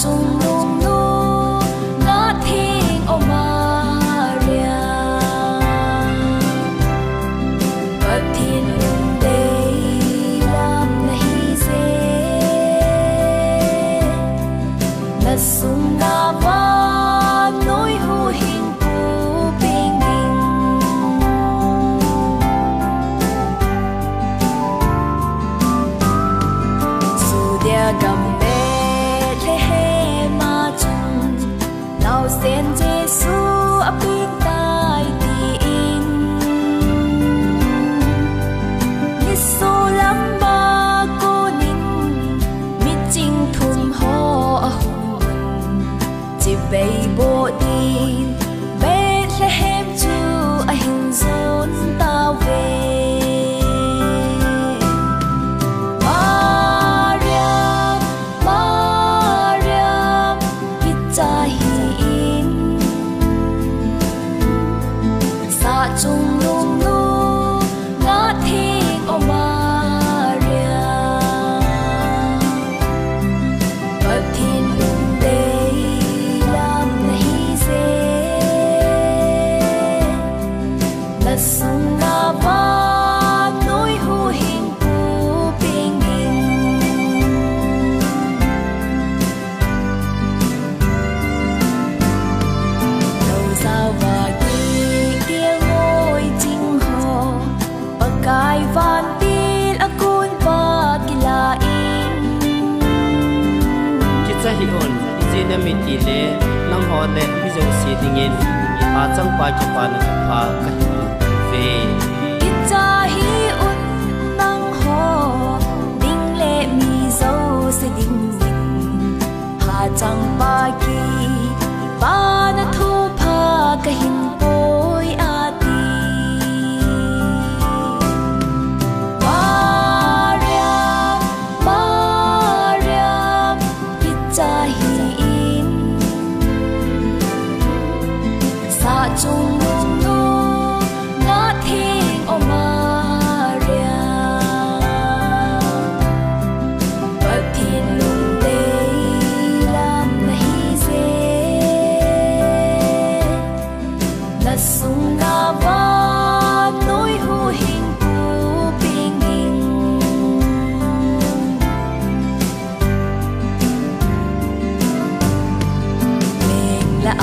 chung nung nu ngã thiên ô Maria Phật thiên lưng đây làm nahi dễ na sung na va nối hu hình phù bình bình su dia gam sen Giêsu apik tai tin Giêsu lam ba cô nin mi chinh thum ho a hum chỉ bay bộ tin Bethlehem chu a hin zon ta về chung nung nu ngã thiên ô Maria Phật thiên lưng đây làm nahi dễ na sung na va nối hu hình phù bình bình đầu giao và kai van til akun pa kilain kitsa hi on jina miti le nam ho le mi jong si dingin a chang pa ki pa na pa ka ve kitsa hi un nang ho ding le mi zo se ding ha chang pa ki pa na thu pha ka hin poi ati chung nung nu ngã thiên ô Maria Phật thiên lưng đây làm nahi dễ na sung na va nối hu hình phù bình bình mình là